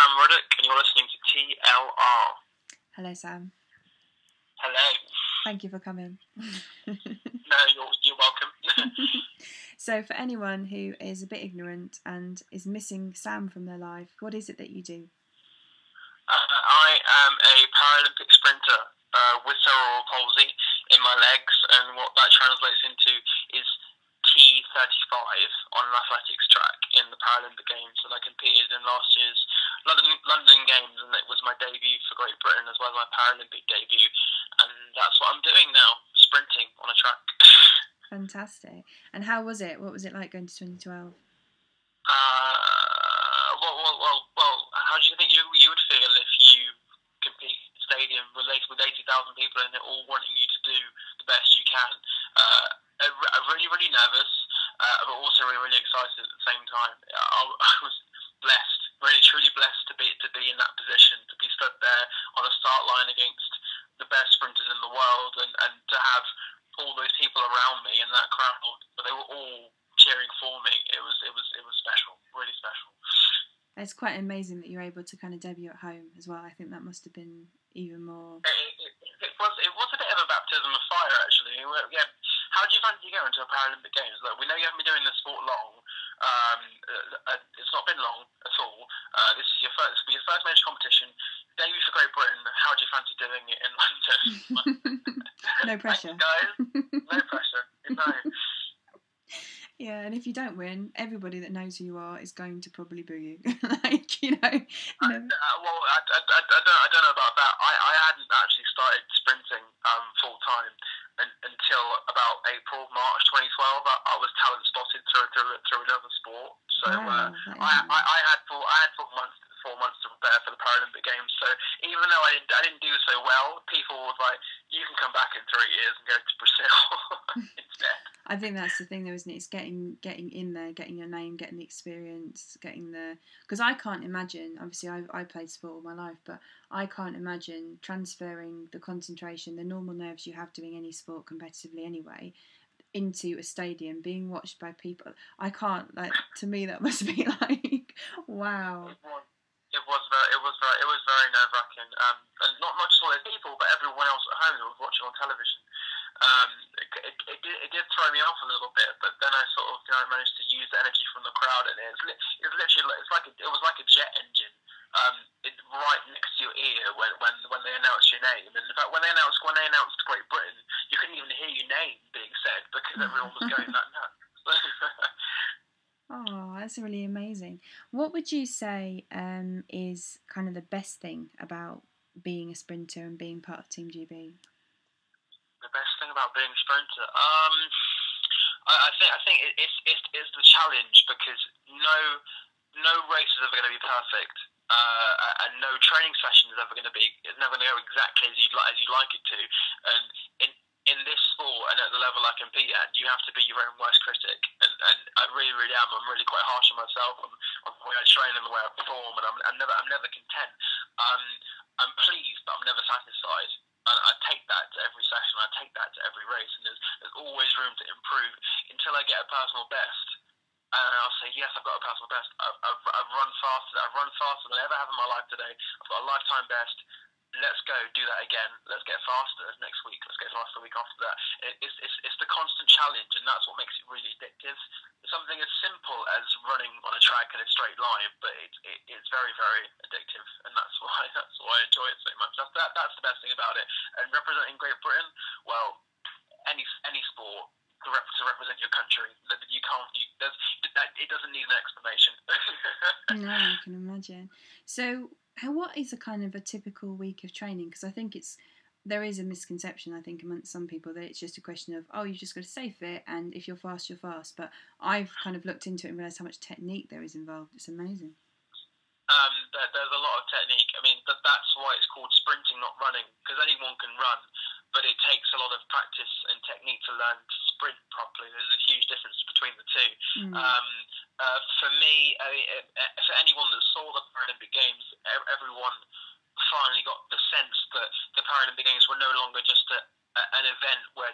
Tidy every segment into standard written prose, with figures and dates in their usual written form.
Sam Ruddock, and you're listening to TLR. Hello, Sam. Hello. Thank you for coming. No, you're welcome. So, for anyone who is a bit ignorant and is missing Sam from their life, what is it that you do? I am a Paralympic sprinter with cerebral palsy in my legs, and what that translates into is T35 on an athletics track in the Paralympic Games, and I competed in last year's London Games, and it was my debut for Great Britain as well as my Paralympic debut, and that's what I'm doing now, sprinting on a track. Fantastic. And how was it? What was it like going to 2012? Well, how do you think you would feel if you compete in a stadium with 80,000 people and they're all wanting you to do the best you can? Really, really nervous, but also really, really excited at the same time. I was blessed, really, truly blessed to be in that position, to be stood there on a start line against the best sprinters in the world, and to have all those people around me in that crowd, but they were all cheering for me. It was special, really special. It's quite amazing that you're able to kind of debut at home as well. I think that must have been even more. It was a bit of a baptism of fire, actually. Yeah. How do you fancy going to a Paralympic Games? Look, we know you haven't been doing this sport long. It's not been long at all. This is your first major competition. Debut for Great Britain. How do you fancy doing it in London? No pressure. Thanks, guys. No pressure. No. Yeah, and if you don't win, everybody that knows who you are is going to probably boo you. Like, you know. Well, I don't know about that. I hadn't actually started sprinting full time until about March 2012. I was talent spotted through another sport. So wow, I had 4 months to prepare for the Paralympic Games. So even though I didn't do so well, people were like, "You can come back in 3 years and go to Brazil instead." I think that's the thing, though, isn't it? It's getting in there, getting your name, getting the experience, because I can't imagine. Obviously, I played sport all my life, but I can't imagine transferring the concentration, the normal nerves you have doing any sport competitively anyway, into a stadium, being watched by people. I can't. To me, that must be like, wow. It was very nerve-wracking, and not just all those people, but everyone else at home who was watching on television. It did throw me off a little bit, but then I sort of managed to use the energy from the crowd, and it was like a jet engine, right next to your ear when they announced your name. And in fact, when they announced Great Britain, you couldn't even hear your name being said because everyone was going that nuts. Oh, that's really amazing. What would you say is kind of the best thing about being a sprinter and being part of Team GB? The best thing about being a sprinter, I think it's the challenge, because no race is ever going to be perfect, and no training session is never going to go exactly as you'd like it to, and in this sport and at the level I compete at, you have to be your own worst critic, and I really, really am. I'm really quite harsh on myself on the way I train and the way I perform, and I'm never content. I'm pleased, but I'm never satisfied. And I take that to every session, I take that to every race, and there's always room to improve until I get a personal best. And I'll say, yes, I've got a personal best. I've run faster than I ever have in my life today. I've got a lifetime best. Let's go, do that again. Let's get faster next week. Let's get faster the week after that. It's the constant challenge, and that's what makes it really addictive. It's something as simple as running on a track in a straight line, but it's very, very addictive, and that's why I enjoy it so much. That's the best thing about it. And representing Great Britain, well, any sport to represent your country, that you can't. It doesn't need an explanation. No, I can imagine. So, what is a kind of a typical week of training? Because I think there is a misconception, I think, amongst some people that it's just a question of, oh, you've just got to stay fit, and if you're fast, you're fast. But I've kind of looked into it and realised how much technique there is involved. It's amazing. There's a lot of technique. I mean, that's why it's called sprinting, not running, because anyone can run, but it takes a lot of practice and technique to learn to sprint properly. There's a huge difference between the two. For me, for anyone that saw the Paralympic Games, everyone finally got the sense that the Paralympic Games were no longer just an event where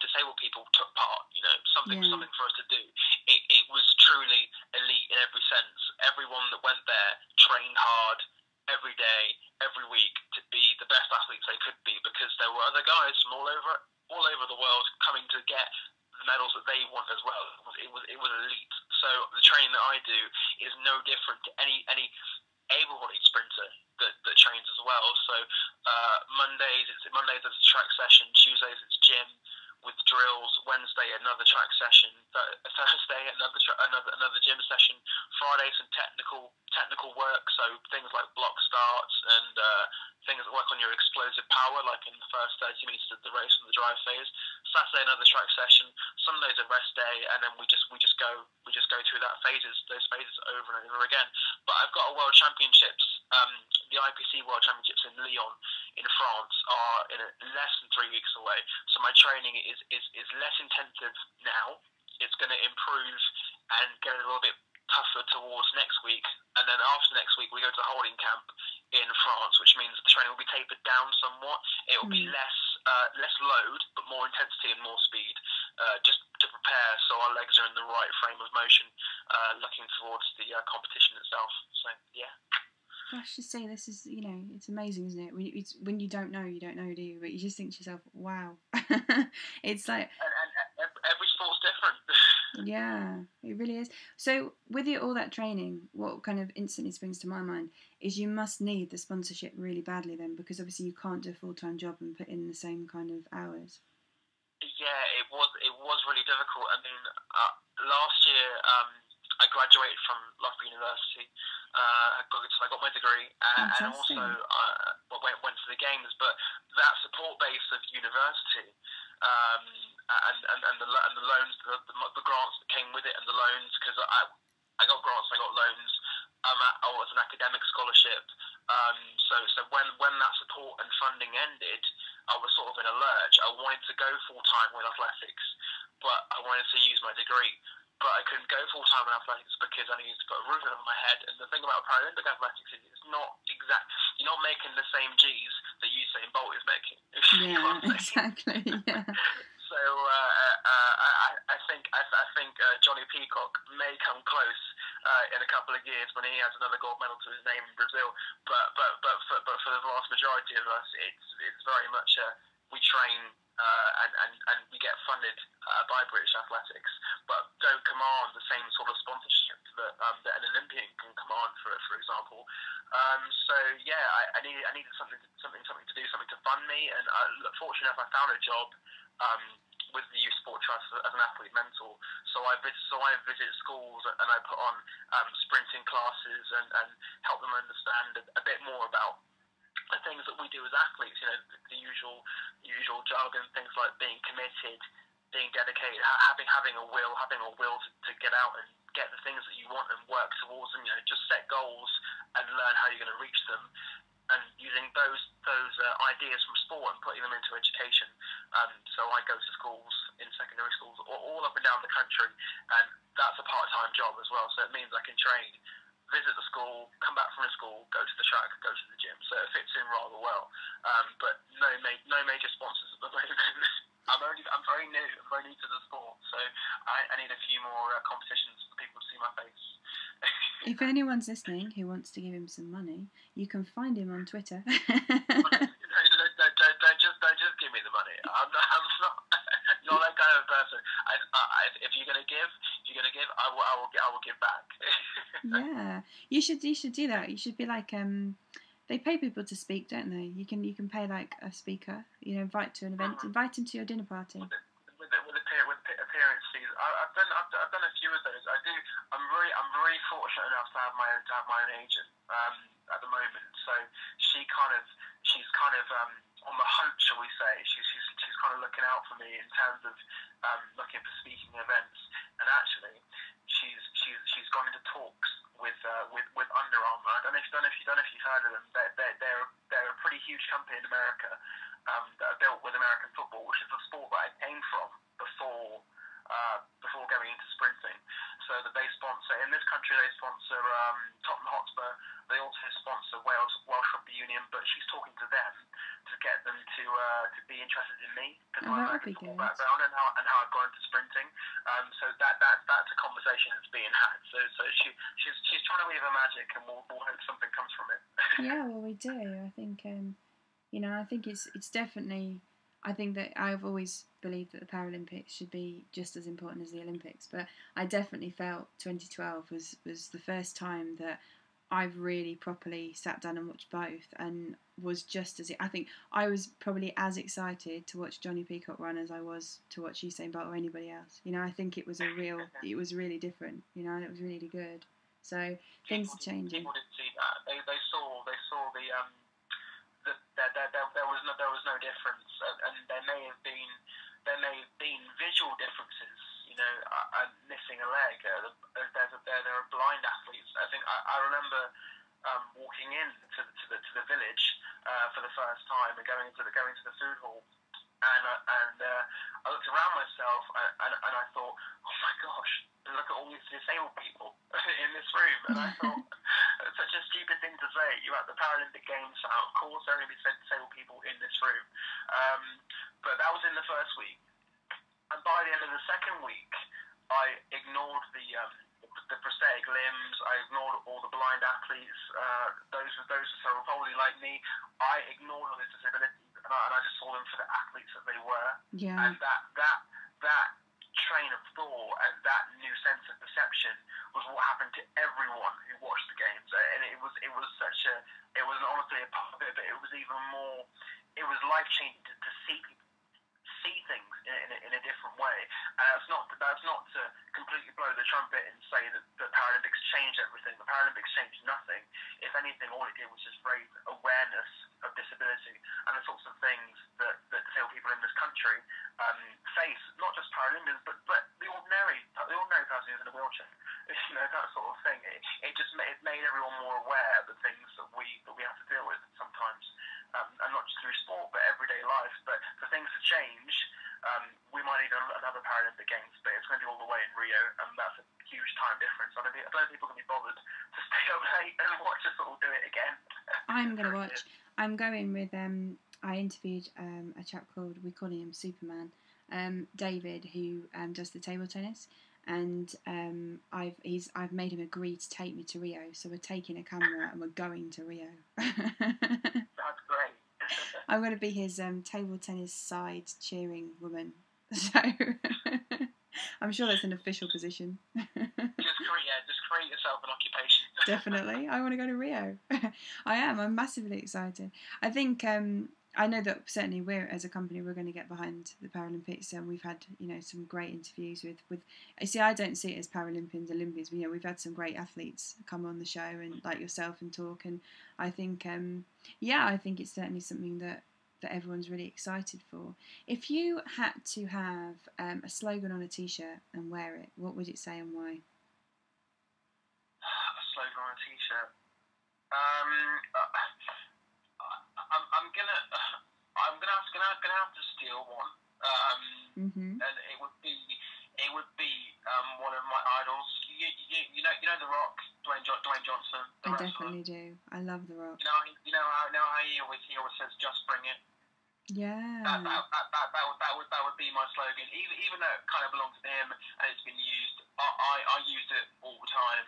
disabled people took part. Something for us to do. It was truly elite in every sense. Everyone that went went there, trained hard every day, every week to be the best athletes they could be, because there were other guys from all over the world coming to get the medals that they want as well. It was elite. So the training that I do is no different to any able-bodied sprinter that trains as well. So Mondays there's a track session, Tuesdays it's gym with drills, Wednesday another track session, Thursday another gym session, Friday some technical work, so things like block starts and things that work on your explosive power, like in the first 30 meters of the race from the drive phase. Saturday another track session, Sunday's a rest day, and then we just go through those phases over and over again. But I've got a World Championships, the IPC World Championships in Lyon in France are in less than 3 weeks away. So my training is less intensive now. It's going to improve and get a little bit tougher towards next week, and then after next week we go to holding camp in France, which means the training will be tapered down somewhat. It will be less load, but more intensity and more speed, just to prepare so our legs are in the right frame of motion, looking towards the competition itself. So yeah. Gosh, to say this is, it's amazing, isn't it? When you don't know, do you? But you just think to yourself, wow. It's like... And every sport's different. Yeah, it really is. So with all that training, what kind of instantly springs to my mind is you must need the sponsorship really badly then, because obviously you can't do a full-time job and put in the same kind of hours. Yeah, it was really difficult. I mean, last year I graduated from Loughborough University. I got my degree, and also went to the games. But that support base of university, and the loans, the grants that came with it, and the loans, because I got grants, I got loans. It's an academic scholarship. So when that support and funding ended, I was sort of in a lurch. I wanted to go full time with athletics, but I wanted to use my degree. But I couldn't go full time in athletics because I needed to put a roof over my head. And the thing about Paralympic athletics is it's not exact. You're not making the same G's that Usain Bolt is making. Yeah, exactly. Yeah. So I think Johnny Peacock may come close in a couple of years when he has another gold medal to his name in Brazil. But for the vast majority of us, it's very much we train and we get funded by British Athletics, but don't command the same sort of sponsorship that an Olympian can command, for example. So yeah, I needed something to do, something to fund me, and fortunately enough, I found a job with the Youth Sport Trust as an athlete mentor. So I visit schools and I put on sprinting classes and help them understand a bit more about the things that we do as athletes, the usual jargon, things like being committed, being dedicated, having a will to get out and get the things that you want and work towards them. Just set goals and learn how you're going to reach them, and using those ideas from sport and putting them into education. So I go to schools, in secondary schools, all up and down the country, and that's a part-time job as well. So it means I can train, visit the school, come back from the school, go to the track, go to the gym. So it fits in rather well. But no major sponsors at the moment. I'm very new to the sport, so I need a few more competitions for people to see my face. If anyone's listening who wants to give him some money, you can find him on Twitter. Don't just give me the money. I'm not that kind of person. If you're gonna give, I will give back. Yeah, you should do that. You should be like they pay people to speak, don't they? You can pay like a speaker. Invite to an event, invite him to your dinner party. With appearance fees, I've done a few of those. I'm really fortunate enough to have my own agent at the moment. So she's kind of on the hunt, shall we say? She's kind of looking out for me in terms of looking for speaking events, and actually she's gone into talks with Under Armour. I don't know if you've heard of them. They're a pretty huge company in America that are built with American football, which is the sport that I came from before going into sprinting. So that they sponsor, in this country they sponsor Tottenham Hotspur. They also sponsor Welsh Rugby Union, but she's talking to them to get them to be interested in me because of my American football background and how I've gone into sprinting. So that's a conversation that's being had. So she's trying to weave her magic, and we'll hope something comes from it. Yeah, well, we do. I think, I think it's definitely. I think that I've always believed that the Paralympics should be just as important as the Olympics, but I definitely felt 2012 was the first time that I've really properly sat down and watched both, and was just as I think I was probably as excited to watch Johnny Peacock run as I was to watch Usain Bolt or anybody else. I think it was it was really different. And it was really good. So things are changing. People did see that. They saw that there was no difference, and there may have been visual differences. Missing a leg. There are blind athletes. I think I remember walking in to the village for the first time and going to the food hall, and I looked around myself and I thought, oh my gosh, look at all these disabled people in this room. And I thought, it's such a stupid thing to say. You're at the Paralympic Games, so of course there are going to be disabled people in this room. But that was in the first week. And by the end of the second week, I ignored the prosthetic limbs. I ignored all the blind athletes. Those who so probably like me. I ignored all these disabilities, and I just saw them for the athletes that they were. Yeah. And that train of thought and that new sense of perception was what happened to everyone who watched the games. And it was honestly a part of it, but it was even more. It was life changing to see people see things in a different way. And that's not to completely blow the trumpet and say that the Paralympics changed everything. The Paralympics changed nothing. If anything, all it did was just raise awareness of disability and the sorts of things that disabled people in this country face, not just Paralympians, but the ordinary person who's in a wheelchair. That sort of thing. It made everyone more aware of the things that we have to deal with sometimes. And not just through sport, but everyday life. But for things to change, we might need another Paralympic Games, but it's going to be all the way in Rio, and that's a huge time difference. I don't think people can be bothered to stay up late and watch us all do it again. I'm going to watch. I'm going with. I interviewed a chap called, we call him Superman, David, who does the table tennis. And I've made him agree to take me to Rio, so we're taking a camera and we're going to Rio. That's great. I'm going to be his table tennis side cheering woman, so I'm sure that's an official position. Just create yourself an occupation. Definitely, I want to go to Rio. I'm massively excited. I think. I know that certainly we're, as a company, we're going to get behind the Paralympics, and we've had some great interviews with. I see. I don't see it as Paralympians, Olympians. We've had some great athletes come on the show and like yourself and talk, and I think I think it's certainly something that everyone's really excited for. If you had to have a slogan on a t-shirt and wear it, what would it say and why? A slogan on a t-shirt. I'm gonna have to steal one. And it would be one of my idols. You know The Rock, Dwayne Johnson. I definitely do. I love The Rock. You know how he always says, "Just bring it." Yeah. That would be my slogan. Even though it kind of belongs to him and it's been used, I use it all the time.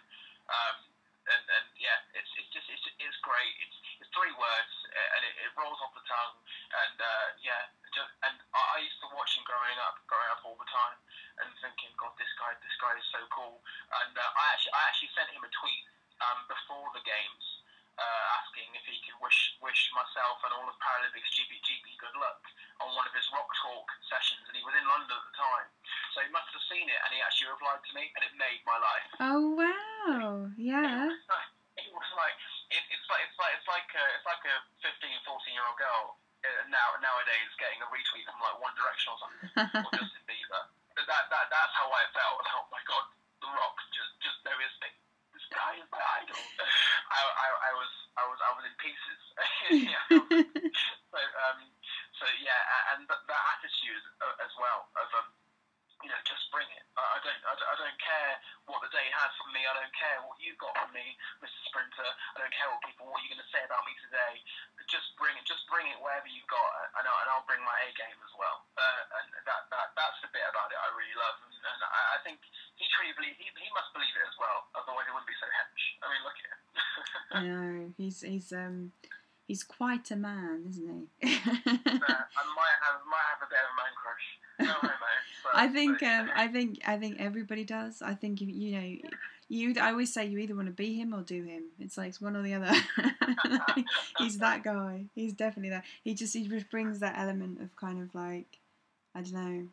And yeah, it's great. It's 3 words and it rolls off the tongue. And and I used to watch him growing up all the time and thinking, God, this guy is so cool. And I actually sent him a tweet before the games asking if he could wish myself and all of Paralympics GB good luck on one of his Rock Talk sessions, and he was in London at the time, so he must have seen it, and he actually replied to me, and it made my life. Oh wow! Yeah. It was like it's like a 15, 14-year-old girl nowadays getting a retweet from like One Direction or something, or Justin Bieber. That's how I felt. Oh my God, The Rock just noticed me. This guy is my idol. I was in pieces. So yeah, and that attitude as well of just bring it. I don't care what the day has for me. I don't care what you've got for me, Mr. Sprinter. I don't care what you're going to say about me today. But just bring it wherever you've got, and I'll bring my A game as well. And that's the bit about it I really love, and I think he must believe it as well. Otherwise, he wouldn't be so hench. I mean, look at him. I know. He's quite a man, isn't he? I might have a bit of a man crush. No homo. I think everybody does. I think I always say you either want to be him or do him. It's like it's one or the other. He's that guy. He's definitely that. He just brings that element of kind of like, I don't know.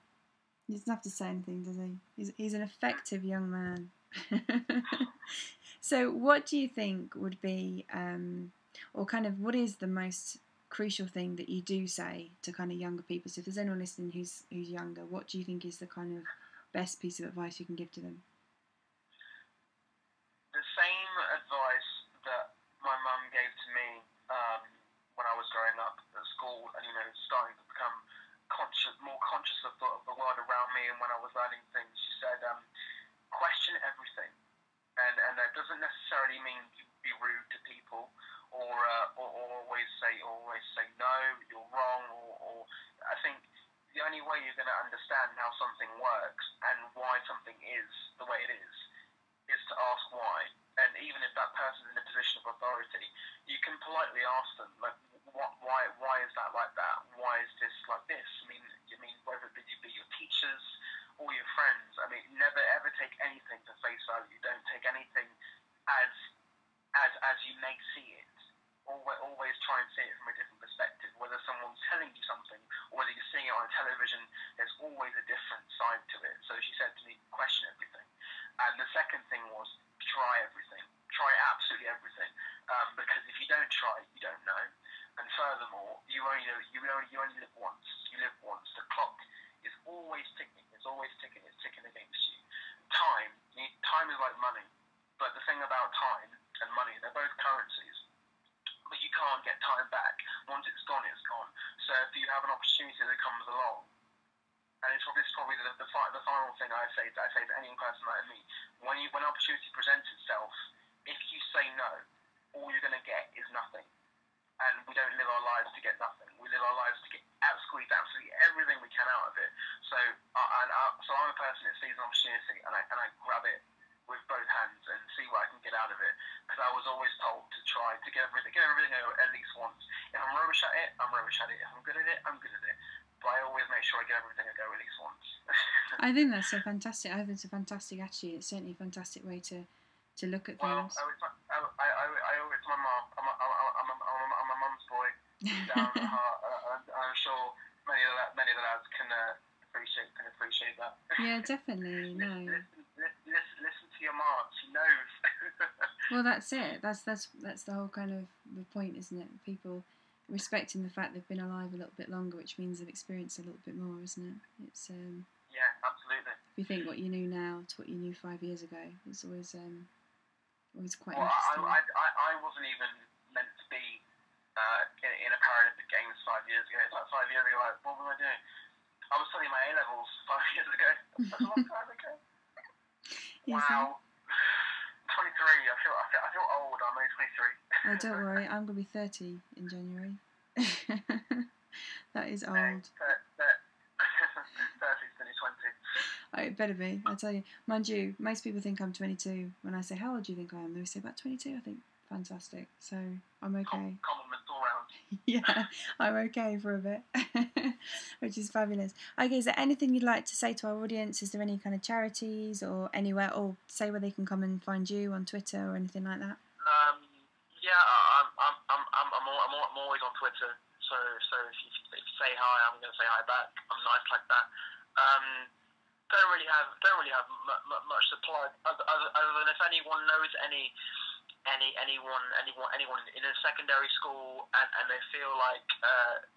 He doesn't have to say anything, does he? He's an effective young man. So, what do you think would be, or kind of, what is the most crucial thing that you do say to kind of younger people? So, if there's anyone listening who's younger, what do you think is the kind of best piece of advice you can give to them? The same advice that my mum gave to me when I was growing up at school, and starting to become more conscious of the world around me, and when I was learning things, she said, question everything. And that doesn't necessarily mean you be rude to people or always say no, you're wrong, or I think the only way you're going to understand how something works and why something is the way it is to ask why. And even if that person's in a position of authority, you can politely ask them, like, why is that like that? Why is this like this? I mean whether it be your teachers or your friends. I mean, never ever take anything to face value. Don't take anything as you may see it. Always try and see it from a different perspective. Whether someone's telling you something or whether you're seeing it on television, there's always a different side to it. So she said to me, question everything. And the second thing was try everything. Try absolutely everything. Because if you don't try, you don't know. And furthermore, you only live once. You live once. The clock is always ticking. It's always ticking. It's ticking against you. Time is like money. But the thing about time and money, they're both currencies. But you can't get time back. Once it's gone, it's gone. So if you have an opportunity that comes along, and it's probably the final thing I say to any person like me, when an opportunity presents itself, if you say no, all you're going to get is nothing. And we don't live our lives to get nothing. We live our lives to get absolutely everything we can out of it. So I'm a person that sees an opportunity and I grab it with both hands and see what I can get out of it. Because I was always told to try to get everything at least once. If I'm rubbish at it, I'm rubbish at it. If I'm good at it, I'm good at it. But I always make sure I get everything a go at least once. I think that's fantastic. I think it's a fantastic attitude. It's certainly a fantastic way to look at things. Well, I owe it to my mum. I'm a mum's boy down at heart. I'm sure many of the lads can appreciate that. Yeah, definitely. No. Listen to your mum. She knows. Well, that's it. That's the whole kind of the point, isn't it? People respecting the fact they've been alive a little bit longer, which means they've experienced a little bit more, isn't it? It's yeah, absolutely. If you think what you knew now to what you knew 5 years ago, it's always quite well, interesting. I wasn't even meant to be in a Paralympic Games 5 years ago. It's like 5 years ago. Like, what was I doing? I was studying my A-levels 5 years ago. That's a long time ago. Wow. 23. I feel old. I'm only 23. Oh, don't worry. I'm going to be 30 in January. That is old. 30's nearly 20. It better be. I tell you. Mind you, most people think I'm 22. When I say, how old do you think I am? They say about 22. I think, fantastic. So, I'm okay. Compliments all round. Yeah, I'm okay for a bit. Which is fabulous. Okay, is there anything you'd like to say to our audience? Is there any kind of charities or anywhere, or say where they can come and find you on Twitter or anything like that? Yeah, I'm always on Twitter. So if you say hi, I'm going to say hi back. I'm nice like that. Don't really have much to plug other than if anyone knows anyone in a secondary school and they feel like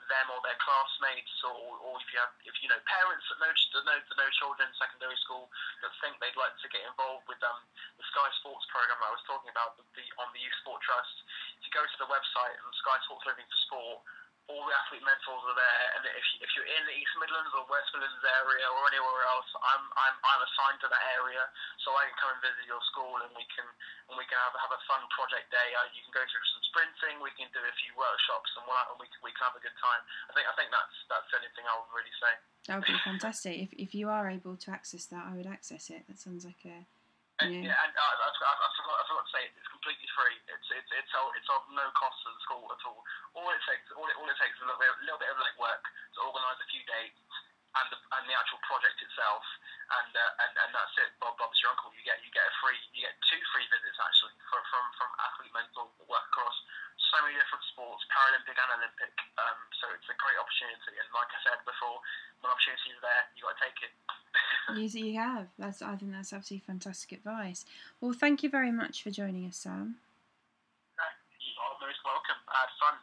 them or their classmates or if you know parents that know children in secondary school that think they'd like to get involved with the Sky Sports program I was talking about on the Youth Sport Trust. If you go to the website and Sky Sports Living for Sport, all the athlete mentors are there, and if you're in the East Midlands or West Midlands area or anywhere else, I'm assigned to that area, so I can come and visit your school and we can have a fun project day. You can go through some sprinting, we can do a few workshops, and we can have a good time. I think that's anything I would really say. That would be fantastic. If you are able to access that, I would access it. That sounds like Yeah. Yeah, and I forgot to say it's completely free. It's of no cost to the school at all. All it takes is a little bit of legwork to organise a few dates and the actual project itself, and that's it. Bob's your uncle. You get two free visits actually from athlete mentors that work across so many different sports, Paralympic and Olympic. So it's a great opportunity, and like I said before, when opportunity is there, you got to take it. You have. I think that's absolutely fantastic advice. Well, thank you very much for joining us, Sam. You are most welcome. I had fun.